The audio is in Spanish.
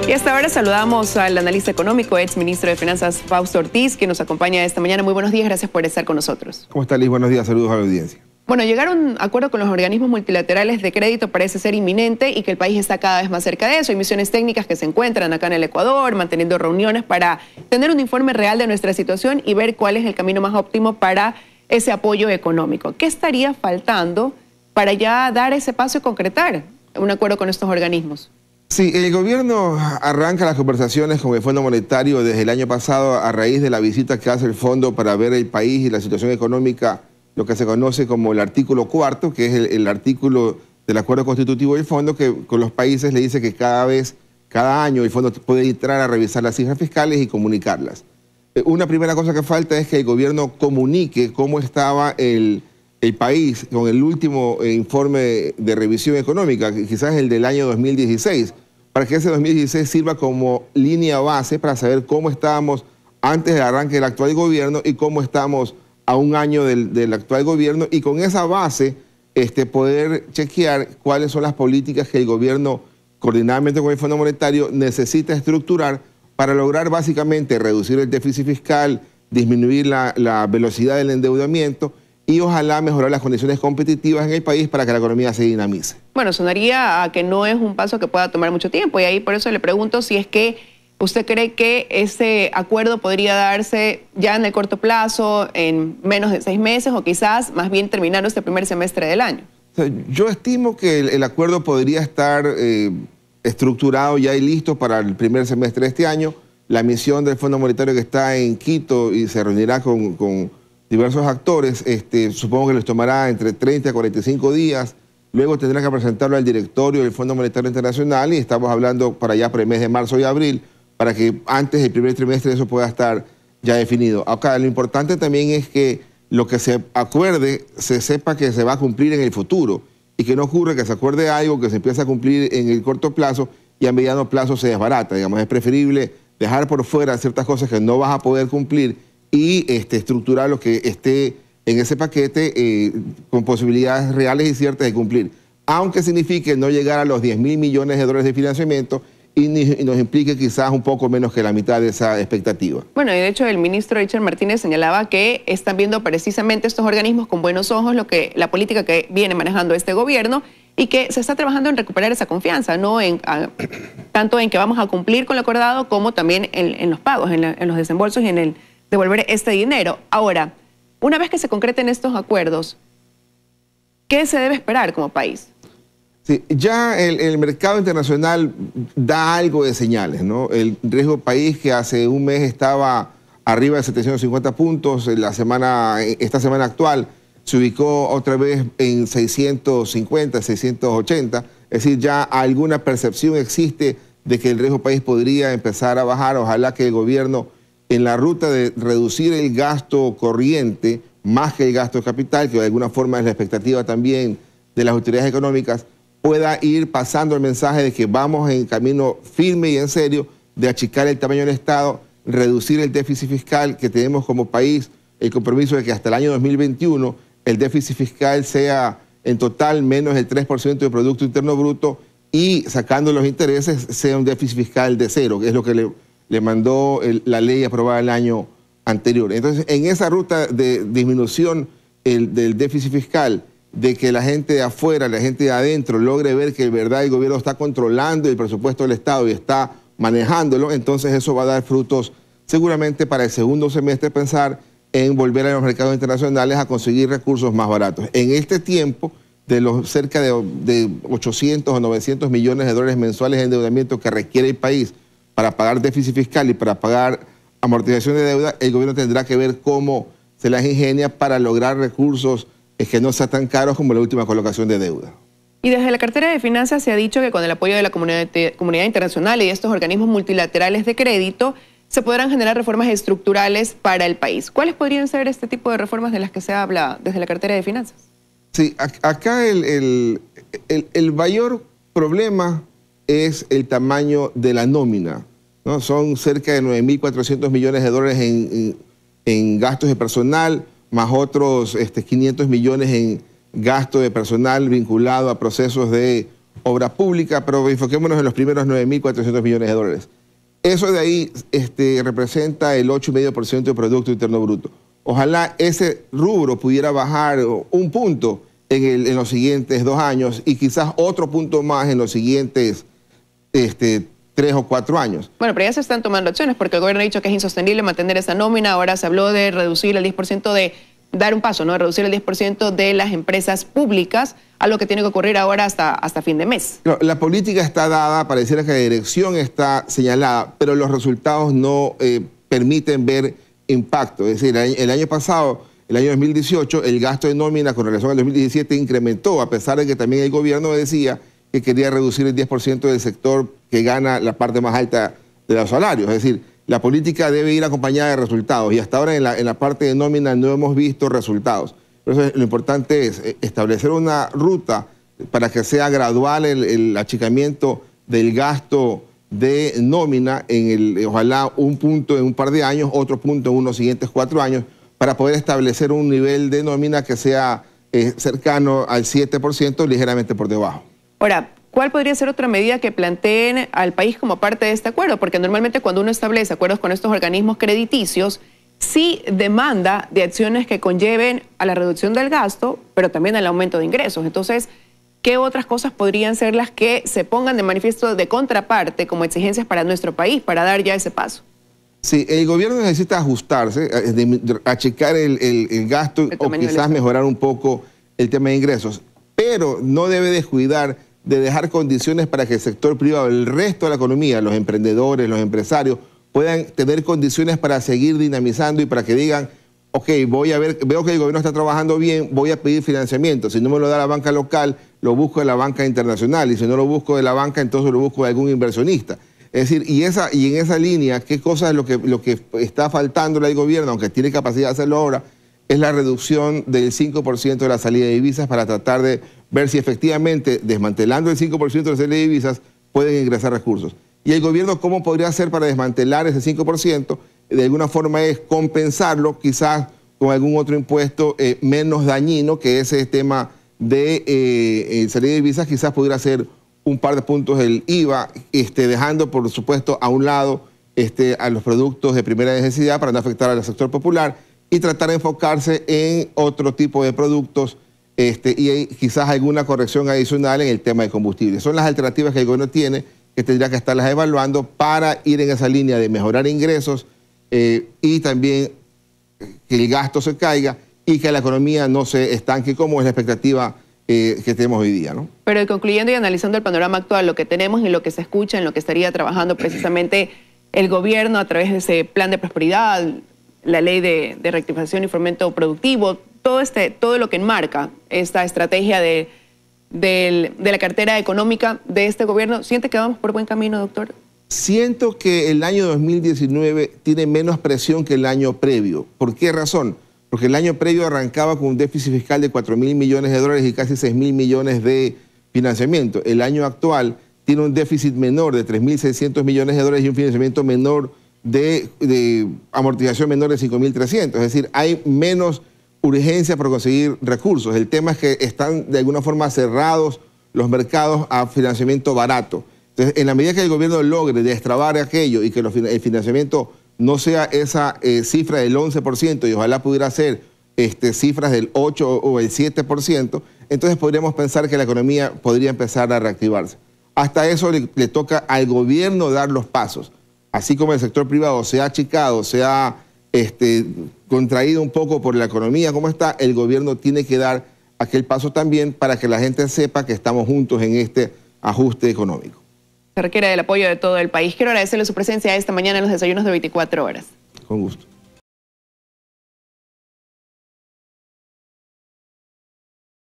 Y hasta ahora saludamos al analista económico, ex ministro de Finanzas, Fausto Ortiz, que nos acompaña esta mañana. Muy buenos días, gracias por estar con nosotros. ¿Cómo está, Liz? Buenos días, saludos a la audiencia. Bueno, llegar a un acuerdo con los organismos multilaterales de crédito parece ser inminente y que el país está cada vez más cerca de eso. Hay misiones técnicas que se encuentran acá en el Ecuador, manteniendo reuniones para tener un informe real de nuestra situación y ver cuál es el camino más óptimo para ese apoyo económico. ¿Qué estaría faltando para ya dar ese paso y concretar un acuerdo con estos organismos? Sí, el gobierno arranca las conversaciones con el Fondo Monetario desde el año pasado a raíz de la visita que hace el fondo para ver el país y la situación económica, lo que se conoce como el artículo 4, que es el artículo del acuerdo constitutivo del fondo, que con los países le dice que cada año el fondo puede entrar a revisar las cifras fiscales y comunicarlas. Una primera cosa que falta es que el gobierno comunique cómo estaba el país con el último informe de revisión económica, quizás el del año 2016, para que ese 2016 sirva como línea base para saber cómo estábamos antes del arranque del actual gobierno y cómo estamos a un año del actual gobierno, y con esa base poder chequear cuáles son las políticas que el gobierno, coordinadamente con el Fondo Monetario, necesita estructurar para lograr básicamente reducir el déficit fiscal, disminuir la velocidad del endeudamiento y ojalá mejorar las condiciones competitivas en el país para que la economía se dinamice. Bueno, sonaría a que no es un paso que pueda tomar mucho tiempo, y ahí por eso le pregunto si es que usted cree que ese acuerdo podría darse ya en el corto plazo, en menos de 6 meses, o quizás más bien terminando este primer semestre del año. O sea, yo estimo que el acuerdo podría estar estructurado ya y listo para el primer semestre de este año. La misión del Fondo Monetario, que está en Quito y se reunirá con diversos actores, supongo que les tomará entre 30 a 45 días. Luego tendrán que presentarlo al directorio del Fondo Monetario Internacional, y estamos hablando para allá por el mes de marzo y abril, para que antes del primer trimestre eso pueda estar ya definido. Acá lo importante también es que lo que se acuerde se sepa que se va a cumplir en el futuro, y que no ocurra que se acuerde algo que se empieza a cumplir en el corto plazo y a mediano plazo se desbarata. Digamos, es preferible dejar por fuera ciertas cosas que no vas a poder cumplir y estructurar lo que esté en ese paquete con posibilidades reales y ciertas de cumplir, aunque signifique no llegar a los 10.000 millones de dólares de financiamiento y nos implique quizás un poco menos que la mitad de esa expectativa. Bueno, y de hecho el ministro Richard Martínez señalaba que están viendo precisamente estos organismos con buenos ojos la política que viene manejando este gobierno, y que se está trabajando en recuperar esa confianza, ¿no? Tanto en que vamos a cumplir con lo acordado como también en los pagos, en los desembolsos y en el devolver este dinero. Ahora, una vez que se concreten estos acuerdos, ¿qué se debe esperar como país? Sí, ya el mercado internacional da algo de señales, ¿no? El riesgo país, que hace un mes estaba arriba de 750 puntos, esta semana actual se ubicó otra vez en 650, 680, es decir, ya alguna percepción existe de que el riesgo país podría empezar a bajar. Ojalá que el gobierno, en la ruta de reducir el gasto corriente más que el gasto de capital, que de alguna forma es la expectativa también de las autoridades económicas, pueda ir pasando el mensaje de que vamos en camino firme y en serio de achicar el tamaño del Estado, reducir el déficit fiscal que tenemos como país, el compromiso de que hasta el año 2021 el déficit fiscal sea en total menos del 3% del Producto Interno Bruto, y sacando los intereses sea un déficit fiscal de 0, que es lo que le mandó la ley aprobada el año anterior. Entonces, en esa ruta de disminución del déficit fiscal, de que la gente de afuera, la gente de adentro logre ver que en verdad el gobierno está controlando el presupuesto del Estado y está manejándolo, entonces eso va a dar frutos seguramente para el segundo semestre, pensar en volver a los mercados internacionales a conseguir recursos más baratos. En este tiempo, de los cerca de 800 o 900 millones de dólares mensuales de endeudamiento que requiere el país para pagar déficit fiscal y para pagar amortización de deuda, el gobierno tendrá que ver cómo se las ingenia para lograr recursos que no sean tan caros como la última colocación de deuda. Y desde la cartera de finanzas se ha dicho que con el apoyo de la comunidad internacional y de estos organismos multilaterales de crédito se podrán generar reformas estructurales para el país. ¿Cuáles podrían ser este tipo de reformas de las que se habla desde la cartera de finanzas? Sí, acá el mayor problema es el tamaño de la nómina, ¿no? Son cerca de 9.400 millones de dólares en gastos de personal, más otros 500 millones en gasto de personal vinculado a procesos de obra pública, pero enfoquémonos en los primeros 9.400 millones de dólares. Eso de ahí representa el 8,5% del Producto Interno Bruto. Ojalá ese rubro pudiera bajar un punto en los siguientes 2 años y quizás otro punto más en los siguientes 3 o 4 años. Bueno, pero ya se están tomando acciones porque el gobierno ha dicho que es insostenible mantener esa nómina. Ahora se habló de reducir el 10%, de dar un paso, ¿no? De reducir el 10% de las empresas públicas, algo que tiene que ocurrir ahora hasta fin de mes. No, la política está dada, pareciera que la dirección está señalada, pero los resultados no permiten ver impacto. Es decir, el año pasado, el año 2018, el gasto de nómina con relación al 2017 incrementó, a pesar de que también el gobierno decía que quería reducir el 10% del sector que gana la parte más alta de los salarios. Es decir, la política debe ir acompañada de resultados y hasta ahora en la parte de nómina no hemos visto resultados. Por eso lo importante es establecer una ruta para que sea gradual el achicamiento del gasto de nómina, ojalá un punto en un par de años, otro punto en unos siguientes 4 años, para poder establecer un nivel de nómina que sea cercano al 7%, ligeramente por debajo. Ahora, ¿cuál podría ser otra medida que planteen al país como parte de este acuerdo? Porque normalmente cuando uno establece acuerdos con estos organismos crediticios, sí demanda de acciones que conlleven a la reducción del gasto, pero también al aumento de ingresos. Entonces, ¿qué otras cosas podrían ser las que se pongan de manifiesto de contraparte como exigencias para nuestro país, para dar ya ese paso? Sí, el gobierno necesita ajustarse, achicar el gasto o quizás mejorar un poco el tema de ingresos, pero no debe descuidar de dejar condiciones para que el sector privado, el resto de la economía, los emprendedores, los empresarios, puedan tener condiciones para seguir dinamizando y para que digan, ok, veo que el gobierno está trabajando bien, voy a pedir financiamiento. Si no me lo da la banca local, lo busco de la banca internacional. Y si no lo busco de la banca, entonces lo busco de algún inversionista. Es decir, y en esa línea, ¿qué cosa es lo que está faltándole al gobierno, aunque tiene capacidad de hacerlo ahora? Es la reducción del 5% de la salida de divisas para tratar de ver si efectivamente, desmantelando el 5% de la salida de divisas, pueden ingresar recursos. Y el gobierno, ¿cómo podría hacer para desmantelar ese 5%? De alguna forma es compensarlo, quizás con algún otro impuesto menos dañino, que ese tema de salida de divisas quizás pudiera ser un par de puntos del IVA, dejando, por supuesto, a un lado a los productos de primera necesidad para no afectar al sector popular y tratar de enfocarse en otro tipo de productos y quizás alguna corrección adicional en el tema de combustible. Son las alternativas que el gobierno tiene, que tendría que estarlas evaluando para ir en esa línea de mejorar ingresos y también que el gasto se caiga y que la economía no se estanque como es la expectativa que tenemos hoy día, ¿no? Pero concluyendo y analizando el panorama actual, lo que tenemos y lo que se escucha, en lo que estaría trabajando precisamente el gobierno a través de ese plan de prosperidad, la ley de rectificación y fomento productivo, todo lo que enmarca esta estrategia de la cartera económica de este gobierno, ¿siente que vamos por buen camino, doctor? Siento que el año 2019 tiene menos presión que el año previo. ¿Por qué razón? Porque el año previo arrancaba con un déficit fiscal de 4.000 millones de dólares y casi 6.000 millones de financiamiento. El año actual tiene un déficit menor de 3.600 millones de dólares y un financiamiento menor de amortización menor de 5.300. Es decir, hay menos urgencia por conseguir recursos. El tema es que están de alguna forma cerrados los mercados a financiamiento barato. Entonces, en la medida que el gobierno logre destrabar aquello y que el financiamiento no sea esa cifra del 11% y ojalá pudiera ser cifras del 8 o el 7%, entonces podríamos pensar que la economía podría empezar a reactivarse. Hasta eso le toca al gobierno dar los pasos. Así como el sector privado se ha achicado, se ha contraído un poco por la economía como está, el gobierno tiene que dar aquel paso también para que la gente sepa que estamos juntos en este ajuste económico. Se requiere del apoyo de todo el país. Quiero agradecerle su presencia esta mañana en los desayunos de 24 horas. Con gusto.